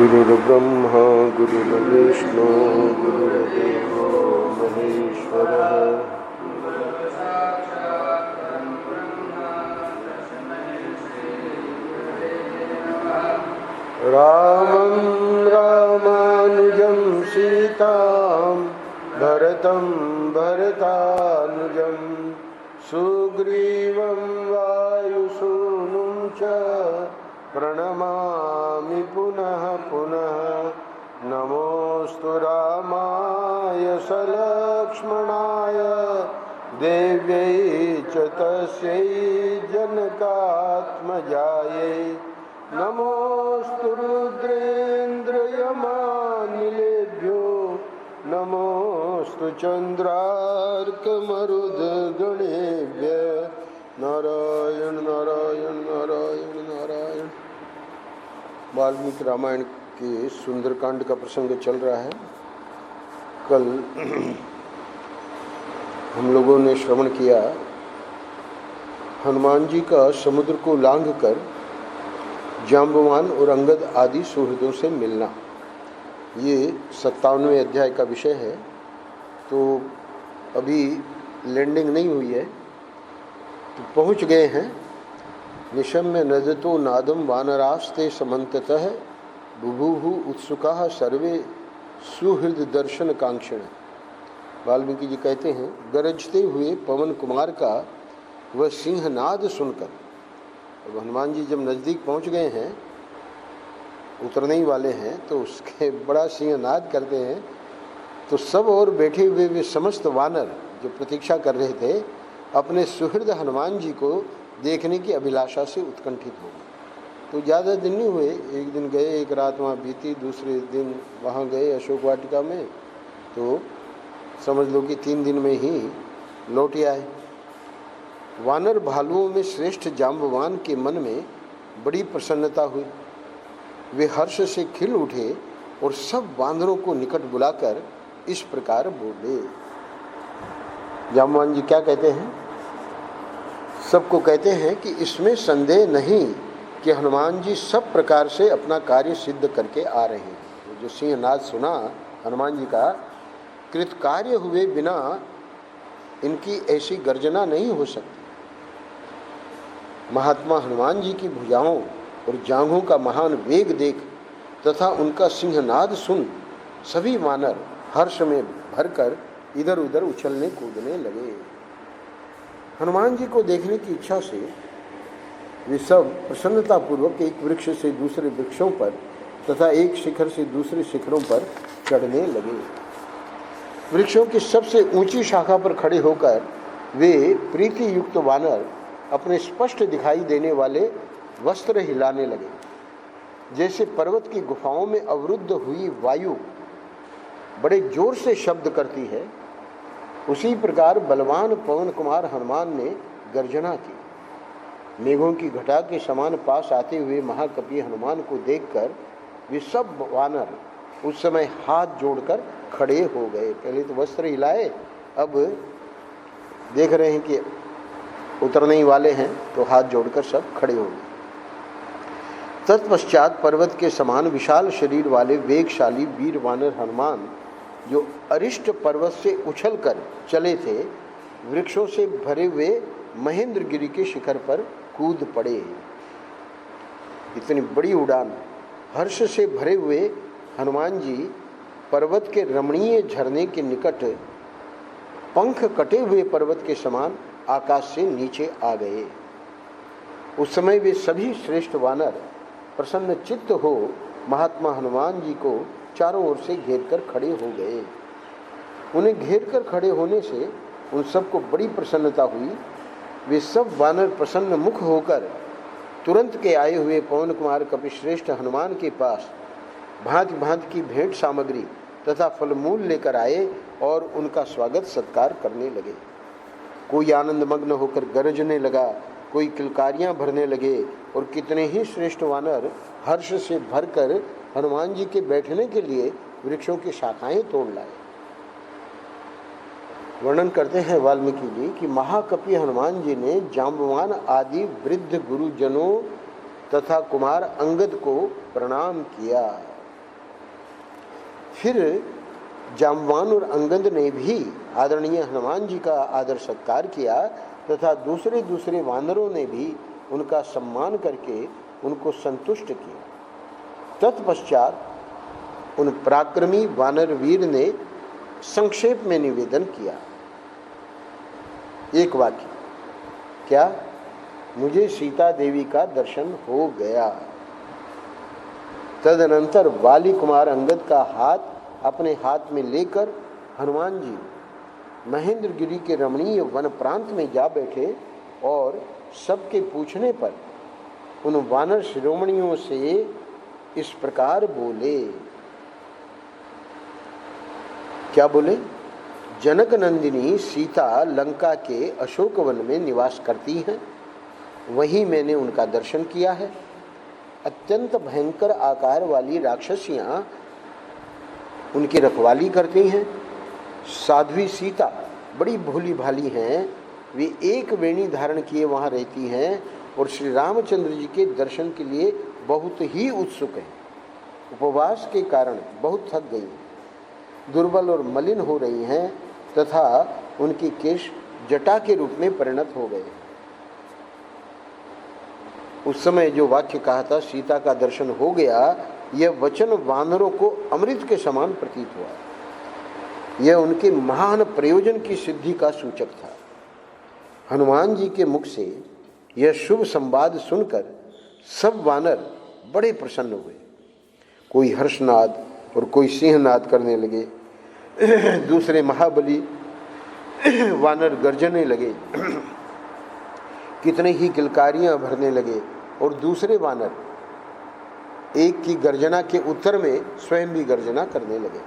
गुरुर्ब्रह्मा गुरुर्विष्णु गुरुर्देवो महेश्वरः। रामं रामानुजं सीतां भरतं भरतानुजं सुग्रीवं वायुसूनुं च प्रणमामि पुनः पुनः। नमोऽस्तु रामाय सलक्ष्मणाय देव्यै च तस्यै जनकात्मजायै। नमोऽस्तु रुद्रेन्द्रयमानिलेभ्यो नमोऽस्तु चन्द्रार्कमरुद्गणेभ्यः। नारायण नारायण नारायण नारायण। वाल्मीकि रामायण के सुंदरकांड का प्रसंग चल रहा है। कल हम लोगों ने श्रवण किया हनुमान जी का समुद्र को लांघकर जाम्बवान और अंगद आदि सुहृदों से मिलना। ये 57वें अध्याय का विषय है। तो अभी लैंडिंग नहीं हुई है, तो पहुंच गए हैं। निशम्य नदतो नादम वानरास्ते समन्ततः बुभुहु उत्सुकाः सर्वे सुहृद दर्शन कांक्षण। वाल्मीकि जी कहते हैं, गरजते हुए पवन कुमार का वह सिंहनाद सुनकर, अब हनुमान जी जब नज़दीक पहुंच गए हैं, उतरने ही वाले हैं, तो उसके बड़ा सिंहनाद करते हैं। तो सब और बैठे हुए वे समस्त वानर जो प्रतीक्षा कर रहे थे, अपने सुहृद हनुमान जी को देखने की अभिलाषा से उत्कंठित हो गए। तो ज़्यादा दिन नहीं हुए, एक दिन गए, एक रात वहाँ बीती, दूसरे दिन वहाँ गए अशोक वाटिका में, तो समझ लो कि 3 दिन में ही लौट आए। वानर भालुओं में श्रेष्ठ जाम्बवान के मन में बड़ी प्रसन्नता हुई। वे हर्ष से खिल उठे और सब वानरों को निकट बुलाकर इस प्रकार बोले। जाम्बवान जी क्या कहते हैं? सबको कहते हैं कि इसमें संदेह नहीं कि हनुमान जी सब प्रकार से अपना कार्य सिद्ध करके आ रहे हैं। जो सिंहनाद सुना हनुमान जी का, कृतकार्य हुए बिना इनकी ऐसी गर्जना नहीं हो सकती। महात्मा हनुमान जी की भुजाओं और जांघों का महान वेग देख तथा उनका सिंहनाद सुन सभी वानर हर्ष में भरकर इधर उधर उछलने कूदने लगे। हनुमान जी को देखने की इच्छा से वे सब प्रसन्नतापूर्वक एक वृक्ष से दूसरे वृक्षों पर तथा एक शिखर से दूसरे शिखरों पर चढ़ने लगे। वृक्षों की सबसे ऊंची शाखा पर खड़े होकर वे प्रीति युक्त वानर अपने स्पष्ट दिखाई देने वाले वस्त्र हिलाने लगे। जैसे पर्वत की गुफाओं में अवरुद्ध हुई वायु बड़े जोर से शब्द करती है, उसी प्रकार बलवान पवन कुमार हनुमान ने गर्जना की। मेघों की घटा के समान पास आते हुए महाकपि हनुमान को देखकर वे सब वानर उस समय हाथ जोड़कर खड़े हो गए। पहले तो वस्त्र हिलाए, अब देख रहे हैं कि उतरने ही वाले हैं, तो हाथ जोड़कर सब खड़े हो गए। तत्पश्चात पर्वत के समान विशाल शरीर वाले वेगशाली वीर वानर हनुमान, जो अरिष्ट पर्वत से उछलकर चले थे, वृक्षों से भरे हुए महेंद्रगिरी के शिखर पर कूद पड़े। इतनी बड़ी उड़ान। हर्ष से भरे हुए हनुमान जी पर्वत के रमणीय झरने के निकट पंख कटे हुए पर्वत के समान आकाश से नीचे आ गए। उस समय वे सभी श्रेष्ठ वानर प्रसन्न चित्त हो महात्मा हनुमान जी को चारों ओर से घेरकर खड़े हो गए। उन्हें घेरकर खड़े होने से उन सबको बड़ी प्रसन्नता हुई। वे सब वानर प्रसन्न मुख होकर तुरंत के आए हुए पवन कुमार कपिश्रेष्ठ हनुमान के पास भांति भांति की भेंट सामग्री तथा फलमूल लेकर आए और उनका स्वागत सत्कार करने लगे। कोई आनंद मग्न होकर गरजने लगा, कोई किलकारियां भरने लगे और कितने ही श्रेष्ठ वानर हर्ष से भरकर हनुमान जी के बैठने के लिए वृक्षों की शाखाएं तोड़ लाए। वर्णन करते हैं वाल्मीकि जी कि महाकपि हनुमान जी ने जाम्बवान आदि वृद्ध गुरुजनों तथा कुमार अंगद को प्रणाम किया। फिर जाम्बवान और अंगद ने भी आदरणीय हनुमान जी का आदर सत्कार किया तथा दूसरे दूसरे वानरों ने भी उनका सम्मान करके उनको संतुष्ट किया। तत्पश्चात उन पराक्रमी वानर वीर ने संक्षेप में निवेदन किया। एक वाक्य, क्या? मुझे सीता देवी का दर्शन हो गया। तदनंतर वाली कुमार अंगद का हाथ अपने हाथ में लेकर हनुमान जी महेंद्रगिरी के रमणीय वन प्रांत में जा बैठे और सबके पूछने पर उन वानर शिरोमणियों से इस प्रकार बोले। क्या बोले? जनक नंदिनी सीता लंका के अशोक वन में निवास करती हैं, वहीं मैंने उनका दर्शन किया है। अत्यंत भयंकर आकार वाली राक्षसियां उनकी रखवाली करती हैं। साध्वी सीता बड़ी भोली भाली हैं, वे एक वेणी धारण किए वहाँ रहती हैं और श्री रामचंद्र जी के दर्शन के लिए बहुत ही उत्सुक हैं। उपवास के कारण बहुत थक गई, दुर्बल और मलिन हो रही हैं तथा उनके केश जटा के रूप में परिणत हो गए। उस समय जो वाक्य कहा था सीता का दर्शन हो गया, यह वचन वानरों को अमृत के समान प्रतीत हुआ। यह उनके महान प्रयोजन की सिद्धि का सूचक था। हनुमान जी के मुख से यह शुभ संवाद सुनकर सब वानर बड़े प्रसन्न हुए। कोई हर्षनाद और कोई सिंहनाद करने लगे, दूसरे महाबली वानर गर्जने लगे, कितने ही किलकारियां भरने लगे और दूसरे वानर एक की गर्जना के उत्तर में स्वयं भी गर्जना करने लगे।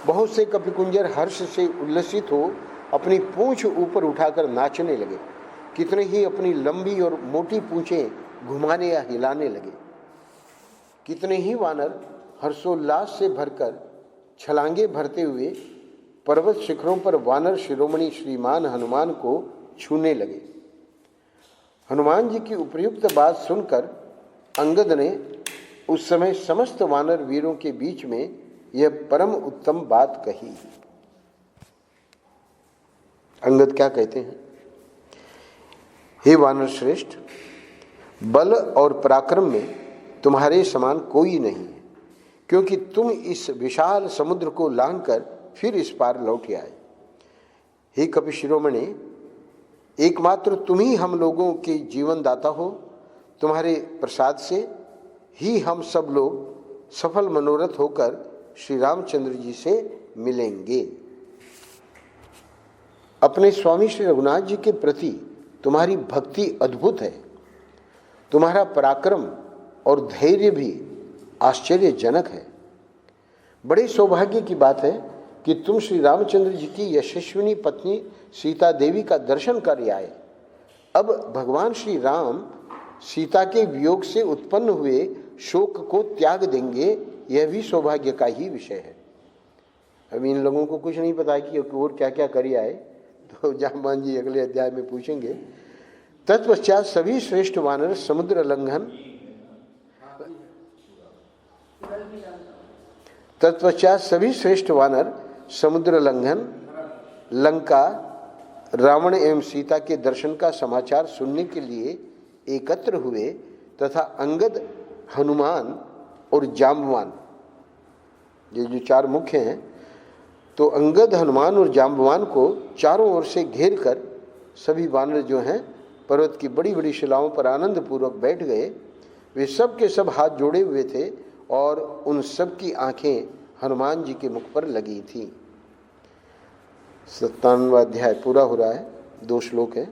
बहुत से कपिकुंजर हर्ष से उल्लसित हो अपनी पूंछ ऊपर उठाकर नाचने लगे। कितने ही अपनी लंबी और मोटी पूंछें घुमाने या हिलाने लगे। कितने ही वानर हर्षोल्लास से भरकर छलांगे भरते हुए पर्वत शिखरों पर वानर शिरोमणि श्रीमान हनुमान को छूने लगे। हनुमान जी की उपयुक्त बात सुनकर अंगद ने उस समय समस्त वानर वीरों के बीच में यह परम उत्तम बात कही। अंगद क्या कहते हैं? हे वानर श्रेष्ठ, बल और पराक्रम में तुम्हारे समान कोई नहीं है, क्योंकि तुम इस विशाल समुद्र को लांघकर फिर इस पार लौट आए। हे कपि शिरोमणि, एकमात्र तुम ही हम लोगों के जीवन दाता हो। तुम्हारे प्रसाद से ही हम सब लोग सफल मनोरथ होकर श्री रामचंद्र जी से मिलेंगे। अपने स्वामी श्री रघुनाथ जी के प्रति तुम्हारी भक्ति अद्भुत है। तुम्हारा पराक्रम और धैर्य भी आश्चर्यजनक है। बड़े सौभाग्य की बात है कि तुम श्री रामचंद्र जी की यशस्विनी पत्नी सीता देवी का दर्शन कर आए। अब भगवान श्री राम सीता के वियोग से उत्पन्न हुए शोक को त्याग देंगे, यह भी सौभाग्य का ही विषय है। अब इन लोगों को कुछ नहीं पता कि और क्या क्या कर आए, तो जाम्बान जी अगले अध्याय में पूछेंगे। तत्पश्चात सभी श्रेष्ठ वानर समुद्र लंघन समुद्र लंघन लंका रावण एवं सीता के दर्शन का समाचार सुनने के लिए एकत्र हुए तथा अंगद, हनुमान और जाम्बवान, ये जो चार मुख्य हैं, तो अंगद, हनुमान और जाम्बवान को चारों ओर से घेर कर सभी वानर जो हैं पर्वत की बड़ी बड़ी शिलाओं पर आनंद पूर्वक बैठ गए। वे सब के सब हाथ जोड़े हुए थे और उन सब की आंखें हनुमान जी के मुख पर लगी थी। 57वां अध्याय पूरा हो रहा है, 2 श्लोक हैं।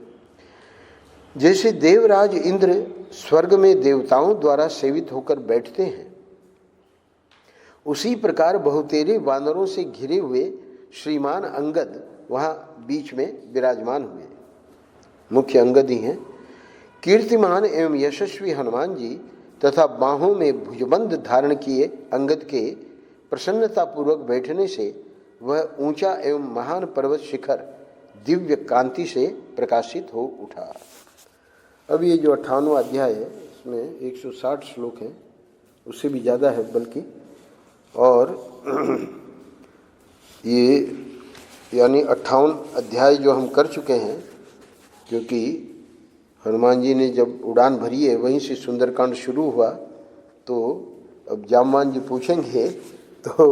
जैसे देवराज इंद्र स्वर्ग में देवताओं द्वारा सेवित होकर बैठते हैं, उसी प्रकार बहुतेरे वानरों से घिरे हुए श्रीमान अंगद वहां बीच में विराजमान हुए। मुख्य अंगद ही हैं। कीर्तिमान एवं यशस्वी हनुमान जी तथा बाहों में भुजबंद धारण किए अंगद के प्रसन्नतापूर्वक बैठने से वह ऊंचा एवं महान पर्वत शिखर दिव्य कांति से प्रकाशित हो उठा। अब ये जो 58वां अध्याय है, इसमें 160 श्लोक हैं, उससे भी ज़्यादा है बल्कि, और ये यानी 58 अध्याय जो हम कर चुके हैं, क्योंकि हनुमान जी ने जब उड़ान भरी है वहीं से सुंदरकांड शुरू हुआ, तो अब जामवान जी पूछेंगे तो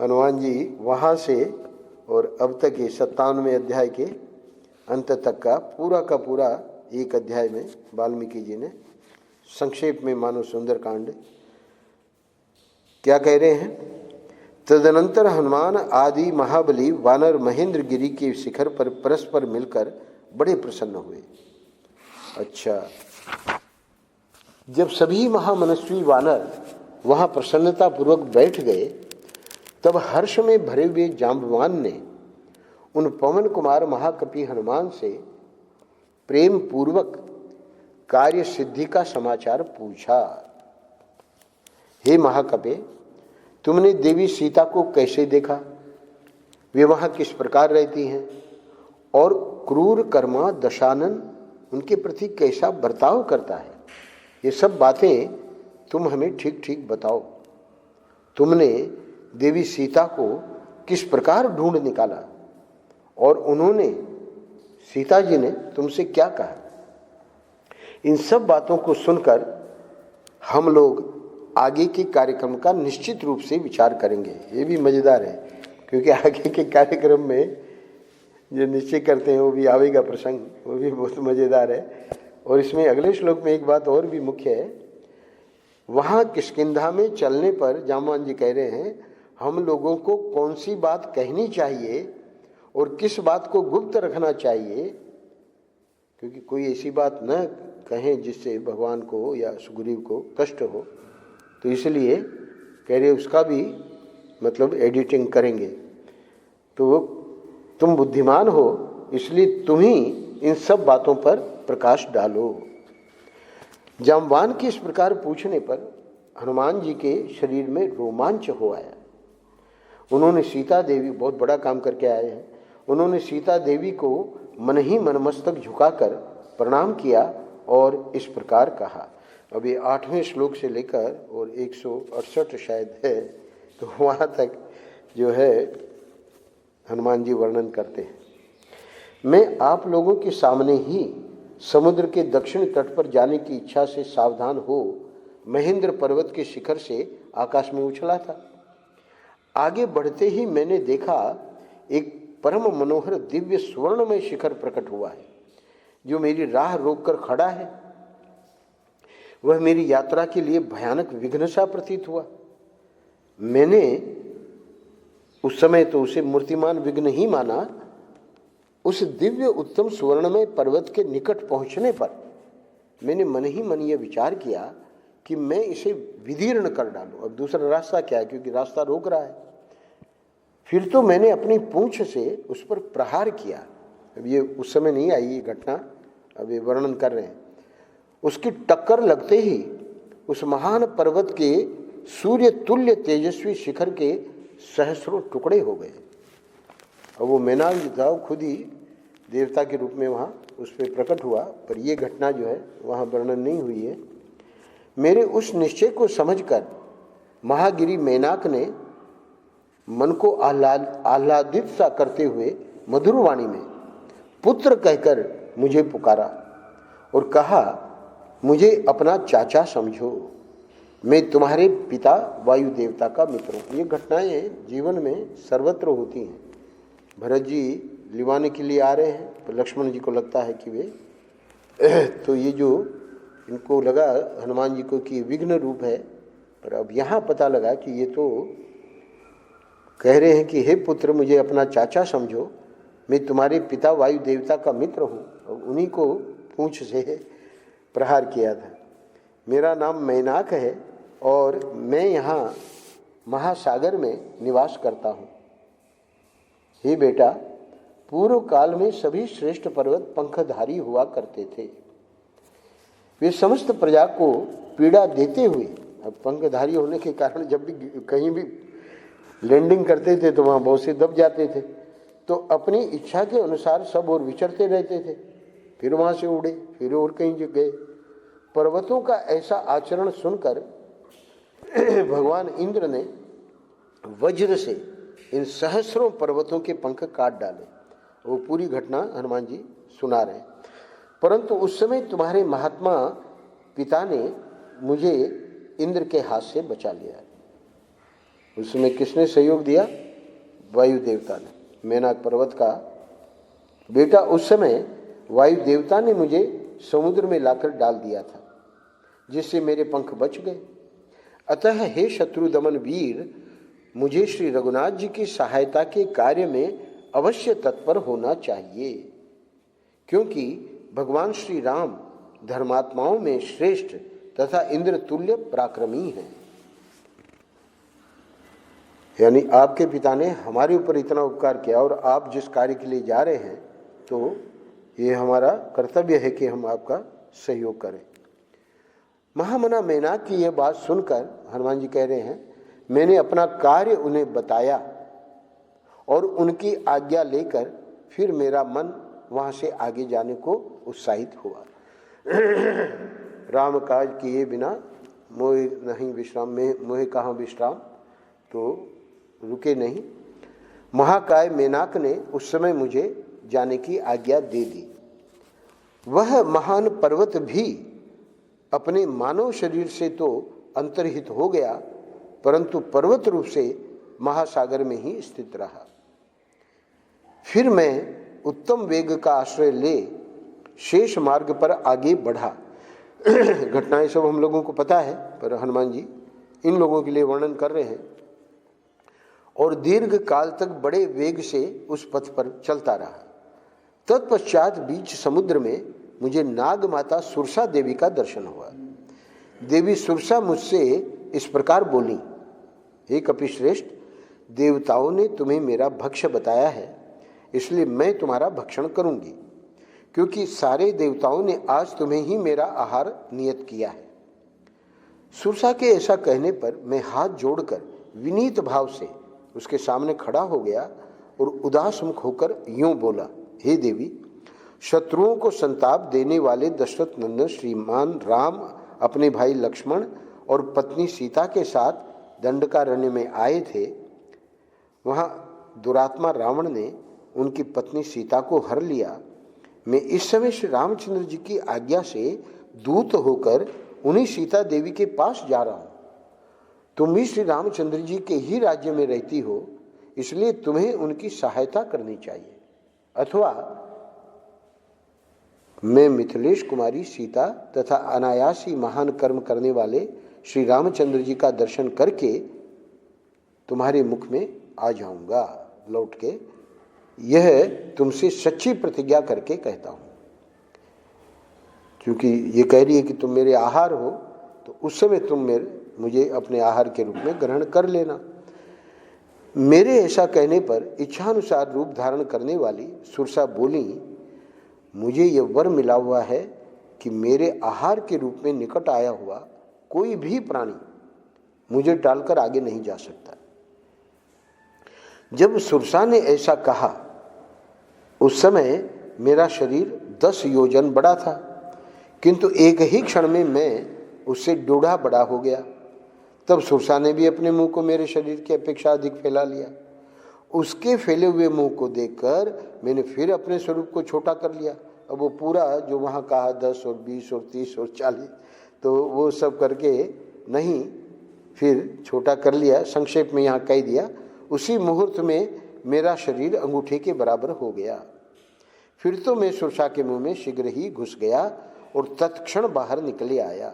हनुमान जी वहाँ से और अब तक ये 97वें अध्याय के अंत तक का पूरा एक अध्याय में वाल्मीकि जी ने संक्षेप में मानो सुंदरकांड क्या कह रहे हैं। तदनंतर हनुमान आदि महाबली वानर महेंद्र गिरी के शिखर पर परस्पर मिलकर बड़े प्रसन्न हुए। अच्छा, जब सभी महामनस्वी वानर वहां प्रसन्नता पूर्वक बैठ गए, तब हर्ष में भरे हुए जांबवान ने उन पवन कुमार महाकपि हनुमान से प्रेम पूर्वक कार्य सिद्धि का समाचार पूछा। हे महाकपे, तुमने देवी सीता को कैसे देखा? वे वहां किस प्रकार रहती हैं? और क्रूर कर्मा दशानन उनके प्रति कैसा बर्ताव करता है? ये सब बातें तुम हमें ठीक ठीक बताओ। तुमने देवी सीता को किस प्रकार ढूंढ निकाला और उन्होंने, सीता जी ने तुमसे क्या कहा? इन सब बातों को सुनकर हम लोग आगे के कार्यक्रम का निश्चित रूप से विचार करेंगे। ये भी मजेदार है, क्योंकि आगे के कार्यक्रम में जो निश्चय करते हैं वो भी आवेगा प्रसंग, वो भी बहुत मजेदार है। और इसमें अगले श्लोक में एक बात और भी मुख्य है। वहां किष्किंधा में चलने पर जामवान जी कह रहे हैं, हम लोगों को कौन सी बात कहनी चाहिए और किस बात को गुप्त रखना चाहिए, क्योंकि कोई ऐसी बात न कहें जिससे भगवान को या सुग्रीव को कष्ट हो। तो इसलिए कह रहे उसका भी मतलब एडिटिंग करेंगे। तो तुम बुद्धिमान हो, इसलिए तुम ही इन सब बातों पर प्रकाश डालो। जामवान के इस प्रकार पूछने पर हनुमान जी के शरीर में रोमांच हो आया। उन्होंने सीता देवी, बहुत बड़ा काम करके आए हैं, उन्होंने सीता देवी को मन ही मन मस्तक झुकाकर प्रणाम किया और इस प्रकार कहा। अब ये 8वें श्लोक से लेकर और 168 शायद है, तो वहाँ तक जो है हनुमान जी वर्णन करते हैं। मैं आप लोगों के सामने ही समुद्र के दक्षिण तट पर जाने की इच्छा से सावधान हो महेंद्र पर्वत के शिखर से आकाश में उछला था। आगे बढ़ते ही मैंने देखा एक परम मनोहर दिव्य स्वर्णमय शिखर प्रकट हुआ है, जो मेरी राह रोककर खड़ा है। वह मेरी यात्रा के लिए भयानक विघ्न सा प्रतीत हुआ। मैंने उस समय तो उसे मूर्तिमान विघ्न ही माना। उस दिव्य उत्तम स्वर्णमय पर्वत के निकट पहुंचने पर मैंने मन ही मन यह विचार किया कि मैं इसे विदीर्ण कर डालूं। अब दूसरा रास्ता क्या है, क्योंकि रास्ता रोक रहा है। फिर तो मैंने अपनी पूंछ से उस पर प्रहार किया। अब ये उस समय नहीं आई ये घटना, अब ये वर्णन कर रहे हैं। उसकी टक्कर लगते ही उस महान पर्वत के सूर्य तुल्य तेजस्वी शिखर के सहस्रों टुकड़े हो गए। और वो मैनाक जो था खुद ही देवता के रूप में वहाँ उस पर प्रकट हुआ, पर ये घटना जो है वहाँ वर्णन नहीं हुई है। मेरे उस निश्चय को समझकर महागिरी मैनाक ने मन को आह्लादित सा करते हुए मधुर वाणी में पुत्र कहकर मुझे पुकारा और कहा, मुझे अपना चाचा समझो, मैं तुम्हारे पिता वायु देवता का मित्र हूँ। ये घटनाएं जीवन में सर्वत्र होती हैं। भरत जी लिवाने के लिए आ रहे हैं, तो लक्ष्मण जी को लगता है कि वे तो ये जो इनको लगा हनुमान जी को कि विघ्न रूप है, पर अब यहाँ पता लगा कि ये तो कह रहे हैं कि हे पुत्र, मुझे अपना चाचा समझो, मैं तुम्हारे पिता वायु देवता का मित्र हूँ। और उन्हीं को पूंछ से प्रहार किया था। मेरा नाम मैनाक है और मैं यहाँ महासागर में निवास करता हूँ। हे बेटा, पूर्व काल में सभी श्रेष्ठ पर्वत पंखधारी हुआ करते थे। वे समस्त प्रजा को पीड़ा देते हुए, अब पंखधारी होने के कारण जब भी कहीं भी लैंडिंग करते थे तो वहाँ बहुत से दब जाते थे, तो अपनी इच्छा के अनुसार सब और विचरते रहते थे। फिर वहाँ से उड़े, फिर और कहीं गए। पर्वतों का ऐसा आचरण सुनकर भगवान इंद्र ने वज्र से इन सहस्रों पर्वतों के पंख काट डाले। वो पूरी घटना हनुमान जी सुना रहे हैं। परंतु उस समय तुम्हारे महात्मा पिता ने मुझे इंद्र के हाथ से बचा लिया। उस समय किसने सहयोग दिया? वायु देवता ने। मेनाक पर्वत का बेटा उस समय वायु देवता ने मुझे समुद्र में लाकर डाल दिया था, जिससे मेरे पंख बच गए। अतः हे शत्रु दमन वीर, मुझे श्री रघुनाथ जी की सहायता के कार्य में अवश्य तत्पर होना चाहिए, क्योंकि भगवान श्री राम धर्मात्माओं में श्रेष्ठ तथा इंद्र तुल्य पराक्रमी हैं। यानी आपके पिता ने हमारे ऊपर इतना उपकार किया और आप जिस कार्य के लिए जा रहे हैं, तो ये हमारा कर्तव्य है कि हम आपका सहयोग करें। महामना मेनाक की यह बात सुनकर हनुमान जी कह रहे हैं, मैंने अपना कार्य उन्हें बताया और उनकी आज्ञा लेकर फिर मेरा मन वहां से आगे जाने को उत्साहित हुआ। राम काज किए बिना मोह नहीं विश्राम में, मोह कहाँ विश्राम, तो रुके नहीं। महाकाय मेनाक ने उस समय मुझे जाने की आज्ञा दे दी। वह महान पर्वत भी अपने मानव शरीर से तो अंतर्हित हो गया, परंतु पर्वत रूप से महासागर में ही स्थित रहा। फिर मैं उत्तम वेग का आश्रय ले शेष मार्ग पर आगे बढ़ा। घटनाएं सब हम लोगों को पता है, पर हनुमान जी इन लोगों के लिए वर्णन कर रहे हैं। और दीर्घ काल तक बड़े वेग से उस पथ पर चलता रहा। तत्पश्चात बीच समुद्र में मुझे नाग माता सुरसा देवी का दर्शन हुआ। देवी सुरसा मुझसे इस प्रकार बोली, हे कपिश्रेष्ठ, देवताओं ने तुम्हें मेरा भक्ष्य बताया है, इसलिए मैं तुम्हारा भक्षण करूंगी, क्योंकि सारे देवताओं ने आज तुम्हें ही मेरा आहार नियत किया है। सुरसा के ऐसा कहने पर मैं हाथ जोड़कर विनीत भाव से उसके सामने खड़ा हो गया और उदास मुख होकर यूं बोला, हे देवी, शत्रुओं को संताप देने वाले दशरथ नंदन श्रीमान राम अपने भाई लक्ष्मण और पत्नी सीता के साथ दंडकारण्य में आए थे। वहां दुरात्मा रावण ने उनकी पत्नी सीता को हर लिया। मैं इस समय श्री रामचंद्र जी की आज्ञा से दूत होकर उन्हीं सीता देवी के पास जा रहा हूं। तुम भी श्री रामचंद्र जी के ही राज्य में रहती हो, इसलिए तुम्हें उनकी सहायता करनी चाहिए, अथवा मैं मिथिलेश कुमारी सीता तथा अनायासी महान कर्म करने वाले श्री रामचंद्र जी का दर्शन करके तुम्हारे मुख में आ जाऊंगा लौट के। यह तुमसे सच्ची प्रतिज्ञा करके कहता हूं, क्योंकि ये कह रही है कि तुम मेरे आहार हो, तो उस समय तुम मुझे अपने आहार के रूप में ग्रहण कर लेना। मेरे ऐसा कहने पर इच्छानुसार रूप धारण करने वाली सुरसा बोली, मुझे यह वर मिला हुआ है कि मेरे आहार के रूप में निकट आया हुआ कोई भी प्राणी मुझे टालकर आगे नहीं जा सकता। जब सुरसा ने ऐसा कहा, उस समय मेरा शरीर 10 योजन बड़ा था, किंतु एक ही क्षण में मैं उससे डूढ़ा बड़ा हो गया। तब सुरसा ने भी अपने मुंह को मेरे शरीर की अपेक्षा अधिक फैला लिया। उसके फैले हुए मुंह को देखकर मैंने फिर अपने स्वरूप को छोटा कर लिया। अब वो पूरा जो वहाँ कहा 10 और 20 और 30 और 40, तो वो सब करके नहीं, फिर छोटा कर लिया। संक्षेप में यहाँ कह दिया, उसी मुहूर्त में मेरा शरीर अंगूठे के बराबर हो गया। फिर तो मैं सुरसा के मुंह में शीघ्र ही घुस गया और तत्क्षण बाहर निकले आया।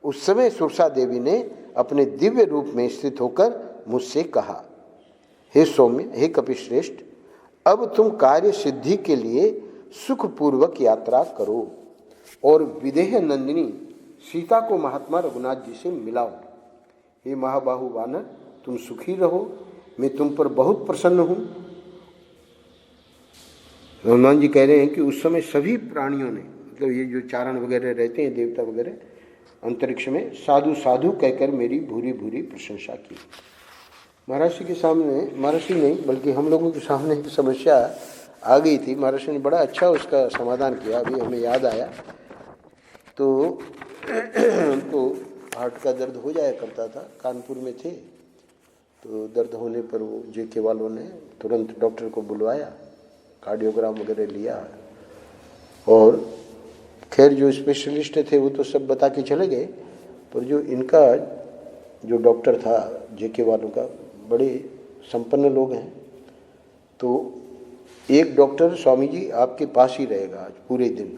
उस समय सुरसा देवी ने अपने दिव्य रूप में स्थित होकर मुझसे कहा, हे सौम्य, हे कपिश्रेष्ठ, अब तुम कार्य सिद्धि के लिए सुखपूर्वक यात्रा करो और विदेह नंदिनी सीता को महात्मा रघुनाथ जी से मिलाओ। हे महाबाहु वानर, तुम सुखी रहो, मैं तुम पर बहुत प्रसन्न हूँ। हनुमान जी कह रहे हैं कि उस समय सभी प्राणियों ने, मतलब ये जो चारण वगैरह रहते हैं, देवता वगैरह, अंतरिक्ष में साधु साधु कहकर मेरी भूरी भूरी प्रशंसा की। महर्षि के सामने, महर्षि नहीं बल्कि हम लोगों के सामने एक समस्या आ गई थी। महर्षि ने बड़ा अच्छा उसका समाधान किया, अभी हमें याद आया। तो उनको हार्ट का दर्द हो जाया करता था, कानपुर में थे, तो दर्द होने पर वो जेके वालों ने तुरंत डॉक्टर को बुलवाया, कार्डियोग्राम वगैरह लिया, और खैर जो स्पेशलिस्ट थे वो तो सब बता के चले गए, पर जो इनका जो डॉक्टर था जेके वालों का, बड़े संपन्न लोग हैं, तो एक डॉक्टर स्वामी जी आपके पास ही रहेगा आज पूरे दिन।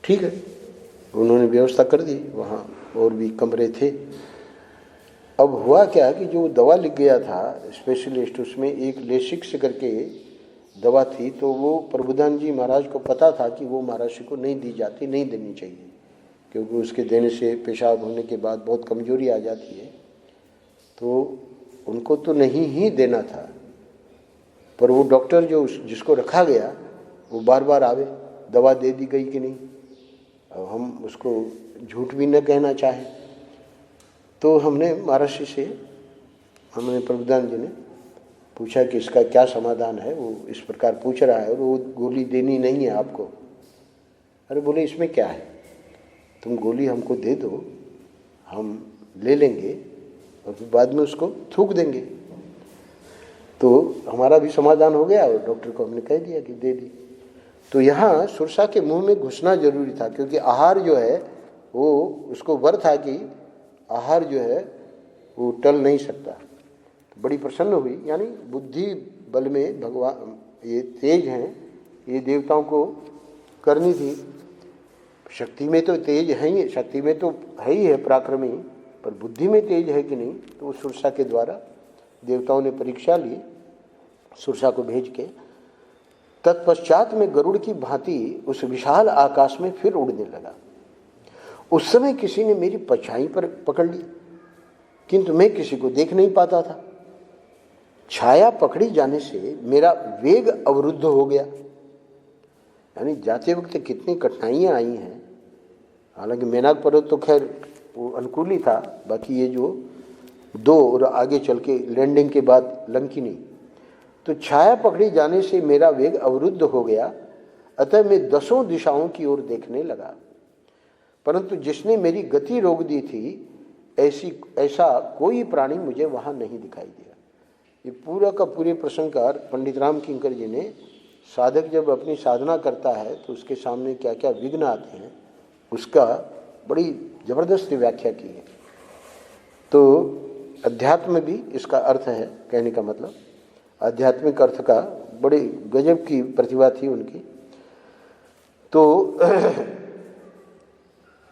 ठीक है, उन्होंने व्यवस्था कर दी, वहाँ और भी कमरे थे। अब हुआ क्या कि जो दवा लिख गया था स्पेशलिस्ट, उसमें एक लेसिक्स करके दवा थी, तो वो प्रभुदान जी महाराज को पता था कि वो महाराज को नहीं दी जाती, नहीं देनी चाहिए, क्योंकि उसके देने से पेशाब होने के बाद बहुत कमजोरी आ जाती है, तो उनको तो नहीं ही देना था। पर वो डॉक्टर जो जिसको रखा गया वो बार बार आवे, दवा दे दी गई कि नहीं, अब हम उसको झूठ भी न कहना चाहें, तो हमने महाराज से, हमने प्रभुदान जी ने पूछा कि इसका क्या समाधान है, वो इस प्रकार पूछ रहा है और वो गोली देनी नहीं है आपको। अरे बोले इसमें क्या है, तुम गोली हमको दे दो, हम ले लेंगे और फिर बाद में उसको थूक देंगे, तो हमारा भी समाधान हो गया। और डॉक्टर को हमने कह दिया कि दे दी। तो यहाँ सुरसा के मुंह में घुसना जरूरी था, क्योंकि आहार जो है वो उसको वर था कि आहार जो है वो टल नहीं सकता। तो बड़ी प्रसन्न हुई, यानी बुद्धि बल में भगवान ये तेज हैं, ये देवताओं को करनी थी। शक्ति में तो तेज है ही, शक्ति में तो है ही है पराक्रमी, पर बुद्धि में तेज है कि नहीं, तो उस सुरसा के द्वारा देवताओं ने परीक्षा ली, सुरसा को भेज के। तत्पश्चात में गरुड़ की भांति उस विशाल आकाश में फिर उड़ने लगा। उस समय किसी ने मेरी परछाई पर पकड़ ली, किंतु मैं किसी को देख नहीं पाता था। छाया पकड़ी जाने से मेरा वेग अवरुद्ध हो गया, यानी जाते वक्त कितनी कठिनाइयां आई हैं। हालांकि मेनाक पर्वत तो खैर वो अनुकूल ही था, बाकी ये जो दो और आगे चल के लैंडिंग के बाद लंकिनी, तो छाया पकड़ी जाने से मेरा वेग अवरुद्ध हो गया, अतः मैं 10 दिशाओं की ओर देखने लगा, परंतु जिसने मेरी गति रोक दी थी ऐसा कोई प्राणी मुझे वहां नहीं दिखाई दिया। ये पूरा का पूरे प्रसंगकार पंडित राम किंकर जी ने, साधक जब अपनी साधना करता है तो उसके सामने क्या क्या विघ्न आते हैं उसका बड़ी जबरदस्त व्याख्या की है। तो अध्यात्म में भी इसका अर्थ है, कहने का मतलब आध्यात्मिक अर्थ का बड़ी गजब की प्रतिभा थी उनकी। तो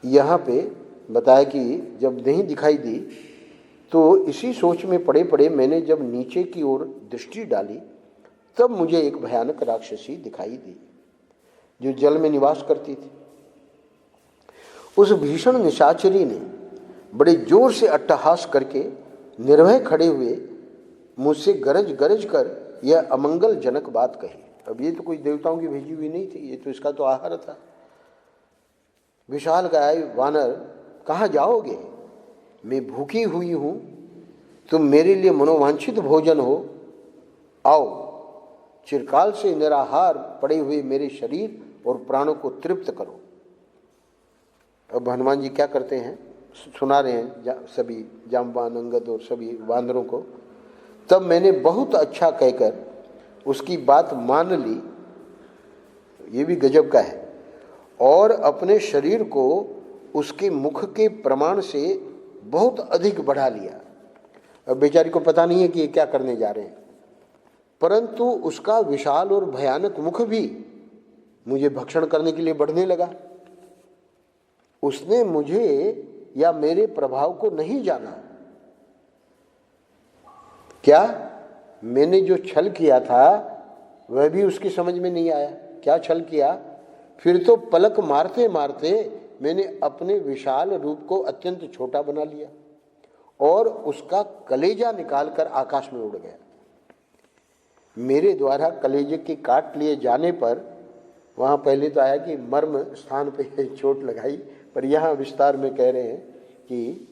यहाँ पे बताया कि जब नहीं दिखाई दी तो इसी सोच में पड़े पड़े मैंने जब नीचे की ओर दृष्टि डाली, तब मुझे एक भयानक राक्षसी दिखाई दी जो जल में निवास करती थी। उस भीषण निशाचरी ने बड़े जोर से अट्टहास करके निर्भय खड़े हुए मुझसे गरज गरज कर यह अमंगलजनक बात कही। अब ये तो कोई देवताओं की भेजी हुई नहीं थी, ये तो इसका तो आहार था। विशाल गाय वानर, कहाँ जाओगे? मैं भूखी हुई हूं, तुम मेरे लिए मनोवांछित भोजन हो, आओ चिरकाल से निराहार पड़े हुए मेरे शरीर और प्राणों को तृप्त करो। अब हनुमान जी क्या करते हैं, सुना रहे हैं सभी जाम्बान, अंगद और सभी वानरों को। तब मैंने बहुत अच्छा कहकर उसकी बात मान ली, ये भी गजब का है, और अपने शरीर को उसके मुख के प्रमाण से बहुत अधिक बढ़ा लिया। अब बेचारी को पता नहीं है कि ये क्या करने जा रहे हैं, परंतु उसका विशाल और भयानक मुख भी मुझे भक्षण करने के लिए बढ़ने लगा। उसने मुझे या मेरे प्रभाव को नहीं जाना। क्या मैंने जो छल किया था वह भी उसकी समझ में नहीं आया। क्या छल किया? फिर तो पलक मारते मारते मैंने अपने विशाल रूप को अत्यंत छोटा बना लिया और उसका कलेजा निकालकर आकाश में उड़ गया। मेरे द्वारा कलेजे के काट लिए जाने पर वहाँ पहले तो आया कि मर्म स्थान पे चोट लगाई, पर यहाँ विस्तार में कह रहे हैं कि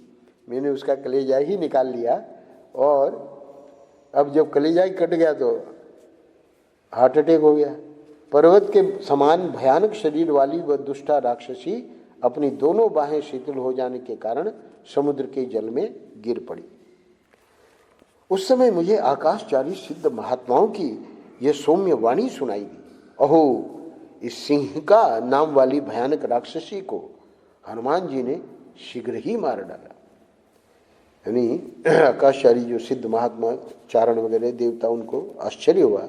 मैंने उसका कलेजा ही निकाल लिया, और अब जब कलेजा ही कट गया तो हार्ट अटैक हो गया। पर्वत के समान भयानक शरीर वाली वह दुष्टा राक्षसी अपनी दोनों बाहें शीतल हो जाने के कारण समुद्र के जल में गिर पड़ी। उस समय मुझे आकाशचारी सिद्ध महात्माओं की यह सौम्य वाणी सुनाई दी। अहो, इस सिंहिका नाम वाली भयानक राक्षसी को हनुमान जी ने शीघ्र ही मार डाला। यानी आकाशचारी जो सिद्ध महात्मा चारण वगैरह देवता, उनको आश्चर्य हुआ।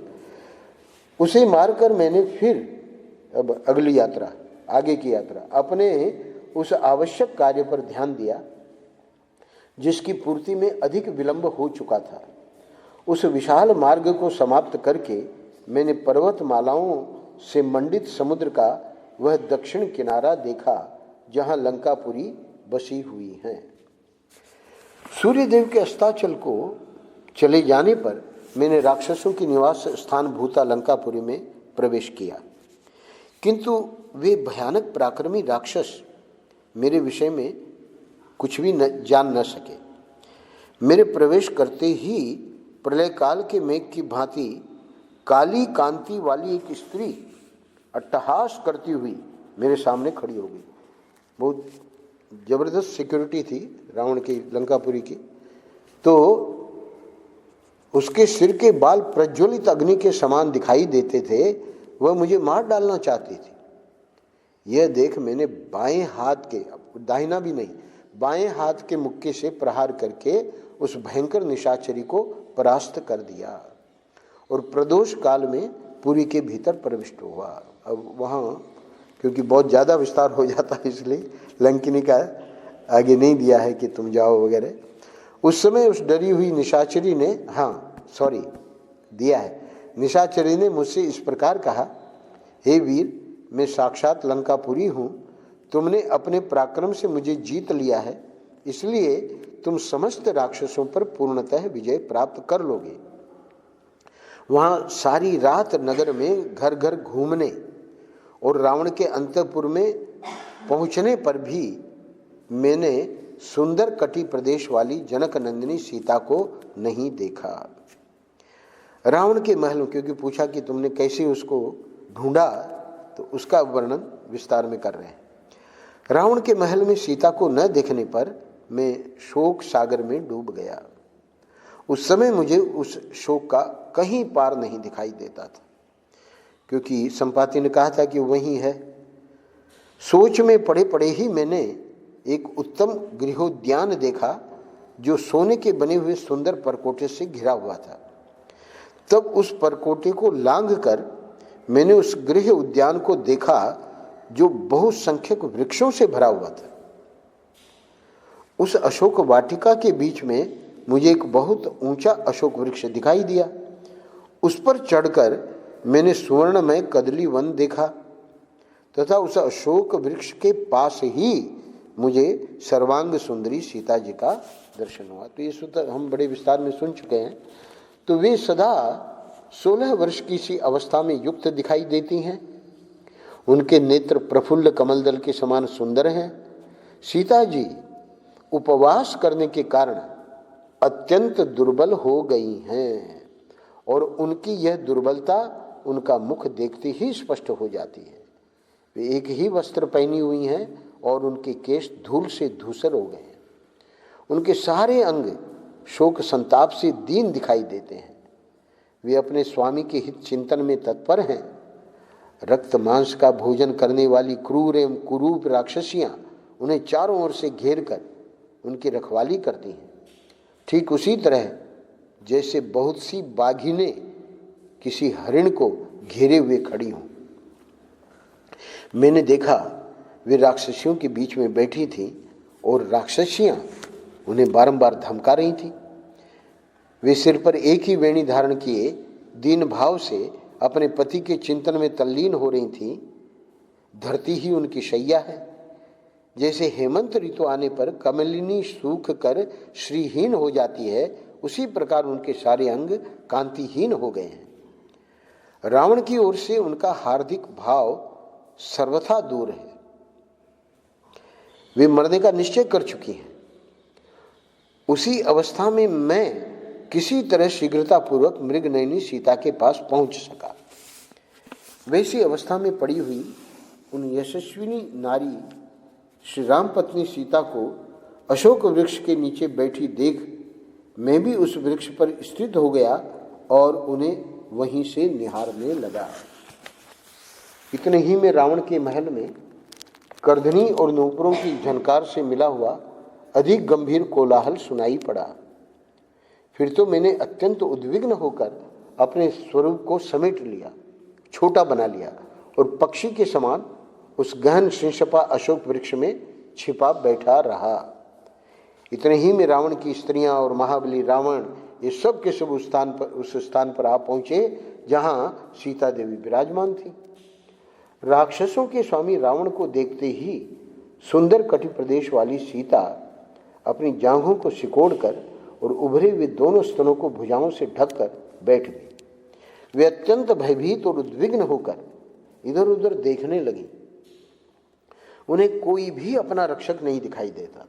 उसे मारकर मैंने फिर अब अगली यात्रा, आगे की यात्रा, अपने उस आवश्यक कार्य पर ध्यान दिया जिसकी पूर्ति में अधिक विलंब हो चुका था। उस विशाल मार्ग को समाप्त करके मैंने पर्वतमालाओं से मंडित समुद्र का वह दक्षिण किनारा देखा जहां लंकापुरी बसी हुई है। सूर्यदेव के अस्ताचल को चले जाने पर मैंने राक्षसों की निवास स्थान भूता लंकापुरी में प्रवेश किया, किंतु वे भयानक पराक्रमी राक्षस मेरे विषय में कुछ भी जान न सके। मेरे प्रवेश करते ही प्रलय काल के मेघ की भांति काली कांति वाली एक स्त्री अट्टहास करती हुई मेरे सामने खड़ी हो गई। बहुत जबरदस्त सिक्योरिटी थी रावण की लंकापुरी की। तो उसके सिर के बाल प्रज्वलित अग्नि के समान दिखाई देते थे। वह मुझे मार डालना चाहती थी। यह देख मैंने बाएं हाथ के, दाहिना भी नहीं, बाएं हाथ के मुक्के से प्रहार करके उस भयंकर निशाचरी को परास्त कर दिया और प्रदोष काल में पुरी के भीतर प्रविष्ट हुआ। अब वहाँ क्योंकि बहुत ज़्यादा विस्तार हो जाता है इसलिए लंकिनी का आगे नहीं दिया है कि तुम जाओ वगैरह। उस समय उस डरी हुई निशाचरी ने, दिया है, निशाचरी ने मुझसे इस प्रकार कहा, हे वीर, मैं साक्षात लंकापुरी हूँ। तुमने अपने पराक्रम से मुझे जीत लिया है, इसलिए तुम समस्त राक्षसों पर पूर्णतः विजय प्राप्त कर लोगे। वहाँ सारी रात नगर में घर घर घूमने और रावण के अंतपुर में पहुँचने पर भी मैंने सुंदर कटी प्रदेश वाली जनक नंदिनी सीता को नहीं देखा। रावण के महलों, क्योंकि पूछा कि तुमने कैसे उसको ढूंढा, तो उसका वर्णन विस्तार में कर रहे हैं। रावण के महल में सीता को न देखने पर मैं शोक सागर में डूब गया। उस समय मुझे उस शोक का कहीं पार नहीं दिखाई देता था, क्योंकि संपाति ने कहा था कि वही है। सोच में पड़े पड़े ही मैंने एक उत्तम गृहोद्यान देखा जो सोने के बने हुए सुंदर परकोटे से घिरा हुआ था। तब उस परकोटे को लांघकर मैंने उस गृह उद्यान को देखा जो बहुसंख्यक वृक्षों से भरा हुआ था। उस अशोक वाटिका के बीच में मुझे एक बहुत ऊंचा अशोक वृक्ष दिखाई दिया। उस पर चढ़कर मैंने सुवर्णमय कदली वन देखा तथा उस अशोक वृक्ष के पास ही मुझे सर्वांग सुंदरी सीता जी का दर्शन हुआ। तो ये सूत्र हम बड़े विस्तार में सुन चुके हैं। तो वे सदा 16 वर्ष की सी अवस्था में युक्त दिखाई देती हैं। उनके नेत्र प्रफुल्ल कमलदल के समान सुंदर हैं। सीता जी उपवास करने के कारण अत्यंत दुर्बल हो गई हैं और उनकी यह दुर्बलता उनका मुख देखते ही स्पष्ट हो जाती है। वे एक ही वस्त्र पहनी हुई हैं और उनके केश धूल से धूसर हो गए हैं। उनके सारे अंग शोक संताप से दीन दिखाई देते हैं। वे अपने स्वामी के हित चिंतन में तत्पर हैं। रक्त मांस का भोजन करने वाली क्रूर एवं कुरूप राक्षसियां उन्हें चारों ओर से घेर कर उनकी रखवाली करती हैं, ठीक उसी तरह जैसे बहुत सी बाघिनें किसी हरिण को घेरे हुए खड़ी हों। मैंने देखा वे राक्षसियों के बीच में बैठी थीं और राक्षसियां उन्हें बारंबार धमका रही थीं। वे सिर पर एक ही वेणी धारण किए दीन भाव से अपने पति के चिंतन में तल्लीन हो रही थीं। धरती ही उनकी शैया है। जैसे हेमंत ऋतु आने पर कमलिनी सूख कर श्रीहीन हो जाती है, उसी प्रकार उनके सारे अंग कांतिहीन हो गए हैं। रावण की ओर से उनका हार्दिक भाव सर्वथा दूर है। वे मरने का निश्चय कर चुकी हैं। उसी अवस्था में मैं किसी तरह शीघ्रतापूर्वक मृगनयनी सीता के पास पहुंच सका। वैसी अवस्था में पड़ी हुई उन यशस्विनी नारी श्री राम पत्नी सीता को अशोक वृक्ष के नीचे बैठी देख मैं भी उस वृक्ष पर स्थित हो गया और उन्हें वहीं से निहारने लगा। इतने ही में रावण के महल में करधनी और नूपुरों की झनकार से मिला हुआ अधिक गंभीर कोलाहल सुनाई पड़ा। फिर तो मैंने अत्यंत उद्विग्न होकर अपने स्वरूप को समेट लिया, छोटा बना लिया और पक्षी के समान उस गहन श्रृंशपा अशोक वृक्ष में छिपा बैठा रहा। इतने ही में रावण की स्त्रियां और महाबली रावण ये सब के सब उस स्थान पर आ पहुंचे जहां सीता देवी विराजमान थी। राक्षसों के स्वामी रावण को देखते ही सुंदर कटि प्रदेश वाली सीता अपनी जांघों को सिकोड़कर और उभरे हुए दोनों स्तनों को भुजाओं से ढककर बैठ गई। वे अत्यंत भयभीत और उद्विग्न होकर इधर उधर देखने लगी। उन्हें कोई भी अपना रक्षक नहीं दिखाई देता था।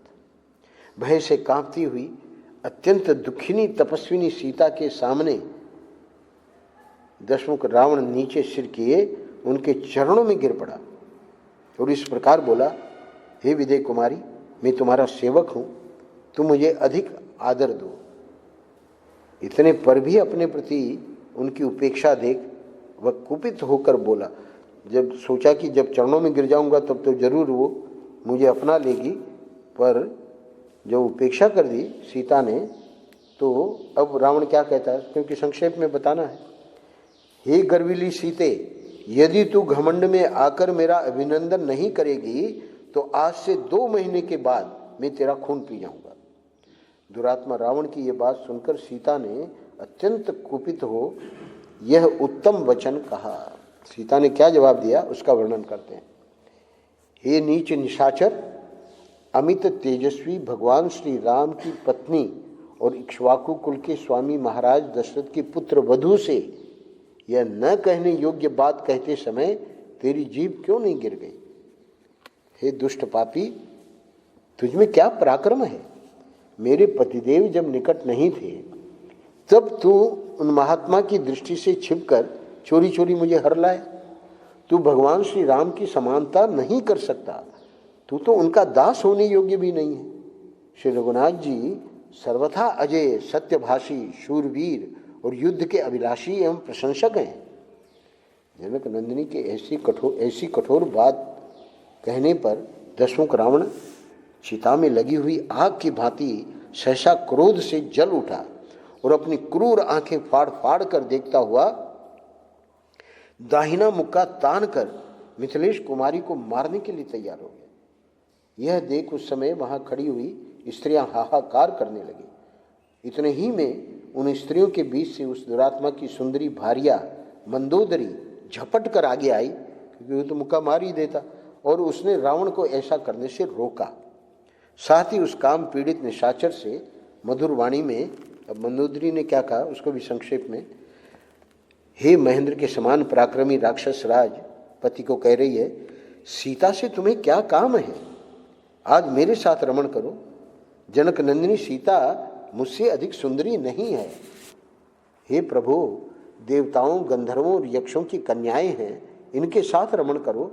भय से कांपती हुई अत्यंत दुखिनी तपस्विनी सीता के सामने दशमुख रावण नीचे सिर किए उनके चरणों में गिर पड़ा और इस प्रकार बोला, हे विदेह कुमारी, मैं तुम्हारा सेवक हूं, तुम मुझे अधिक आदर दो। इतने पर भी अपने प्रति उनकी उपेक्षा देख वह कुपित होकर बोला, जब सोचा कि जब चरणों में गिर जाऊंगा तब तो जरूर वो मुझे अपना लेगी, पर जब उपेक्षा कर दी सीता ने तो अब रावण क्या कहता है, क्योंकि संक्षेप में बताना है। हे गर्विली सीते, यदि तू घमंड में आकर मेरा अभिनंदन नहीं करेगी तो आज से 2 महीने के बाद मैं तेरा खून पी जाऊंगा। दुरात्मा रावण की यह बात सुनकर सीता ने अत्यंत कुपित हो यह उत्तम वचन कहा। सीता ने क्या जवाब दिया उसका वर्णन करते हैं। हे नीच निशाचर, अमित तेजस्वी भगवान श्री राम की पत्नी और इक्ष्वाकु कुल के स्वामी महाराज दशरथ की पुत्र वधू से यह न कहने योग्य बात कहते समय तेरी जीभ क्यों नहीं गिर गई? हे दुष्ट पापी, तुझमें क्या पराक्रम है? मेरे पतिदेव जब निकट नहीं थे तब तू उन महात्मा की दृष्टि से छिपकर चोरी चोरी मुझे हर लाए। तू भगवान श्री राम की समानता नहीं कर सकता, तू तो उनका दास होने योग्य भी नहीं है। श्री रघुनाथ जी सर्वथा अजय, सत्यभाषी, शूरवीर और युद्ध के अभिलाषी एवं प्रशंसक हैं। जनक नंदिनी के ऐसी कठोर बात कहने पर दशमुख रावण चिता में लगी हुई आग की भांति सहसा क्रोध से जल उठा और अपनी क्रूर आंखें फाड़ फाड़ कर देखता हुआ दाहिना मुक्का तान कर मिथिलेश कुमारी को मारने के लिए तैयार हो गया। यह देख उस समय वहां खड़ी हुई स्त्रियां हाहाकार करने लगी। इतने ही में उन स्त्रियों के बीच से उस दुरात्मा की सुंदरी भार्या मंदोदरी झपट कर आगे आई, क्योंकि वो तो मुक्का मार ही देता, और उसने रावण को ऐसा करने से रोका। साथ ही उस काम पीड़ित निशाचर से मधुर वाणी में, अब मंदोदरी ने क्या कहा उसको भी संक्षेप में, हे महेंद्र के समान पराक्रमी राक्षस राज पति को कह रही है, सीता से तुम्हें क्या काम है? आज मेरे साथ रमण करो। जनक नंदिनी सीता मुझसे अधिक सुंदरी नहीं है। हे प्रभु, देवताओं, गंधर्वों और यक्षों की कन्याएं हैं, इनके साथ रमण करो।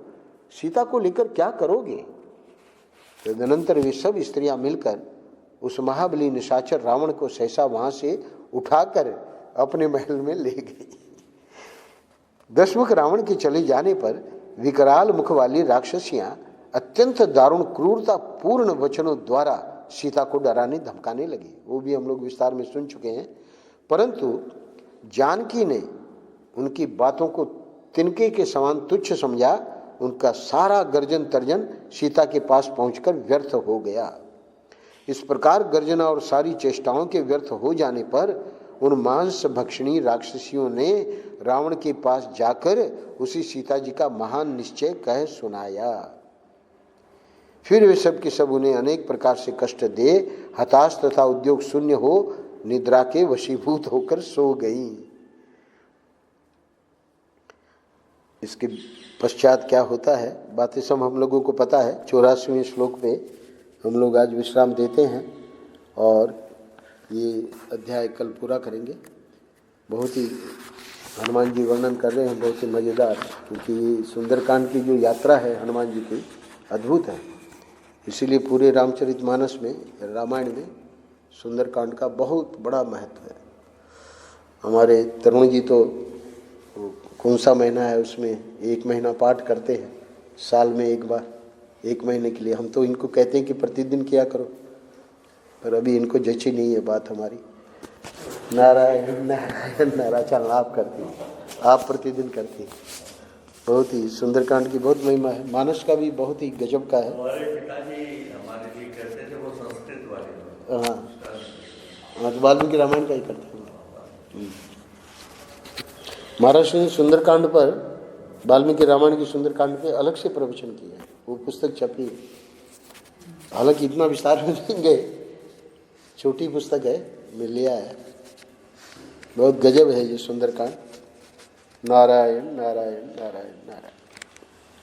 सीता को लेकर क्या करोगे? तदनंतर वे सब स्त्रियां मिलकर उस महाबली निशाचर रावण को सहसा वहां से उठाकर अपने महल में ले गई। दशमुख रावण के चले जाने पर विकराल मुख वाली राक्षसियां अत्यंत दारुण क्रूरता पूर्ण वचनों द्वारा सीता को डराने धमकाने लगी। वो भी हम लोग विस्तार में सुन चुके हैं, परंतु जानकी ने उनकी बातों को तिनके के समान तुच्छ समझा। उनका सारा गर्जन तर्जन सीता के पास पहुंचकर व्यर्थ हो गया। इस प्रकार गर्जना और सारी चेष्टाओं के व्यर्थ हो जाने पर उन मांस भक्षणी राक्षसियों ने रावण के पास जाकर उसी सीता जी का महान निश्चय कह सुनाया। फिर वे सब के सब उन्हें अनेक प्रकार से कष्ट दे हताश तथा उद्योग शून्य हो निद्रा के वशीभूत होकर सो गई। इसके पश्चात क्या होता है बातें सब हम लोगों को पता है। 84वें श्लोक पे हम लोग आज विश्राम देते हैं और ये अध्याय कल पूरा करेंगे। बहुत ही हनुमान जी वर्णन कर रहे हैं, बहुत ही मज़ेदार, क्योंकि सुंदरकांड की जो यात्रा है हनुमान जी की अद्भुत है। इसीलिए पूरे रामचरितमानस में, रामायण में सुंदरकांड का बहुत बड़ा महत्व है। हमारे तरुण जी तो कौन सा महीना है उसमें 1 महीना पाठ करते हैं, साल में एक बार, 1 महीने के लिए। हम तो इनको कहते हैं कि प्रतिदिन किया करो, पर अभी इनको जची नहीं है बात हमारी। नारायण नारायण नारायण। चल आप करती हैं, आप प्रतिदिन करती हैं। बहुत ही सुंदरकांड की बहुत महिमा है। मानस का भी बहुत ही गजब का है। हमारे पिताजी हमारे लिए करते थे, वो संस्कृत वाले। हाँ हाँ, तो वाल्मीकि रामायण का ही करते हैं। महाराज ने सुंदरकांड पर, वाल्मीकि रामायण की सुंदरकांड पे अलग से प्रवचन किया है, वो पुस्तक छपी है। हालांकि इतना विस्तार में नहीं गए, छोटी पुस्तक है, मिल लिया है। बहुत गजब है ये सुंदरकांड। नारायण नारायण नारायण नारायण।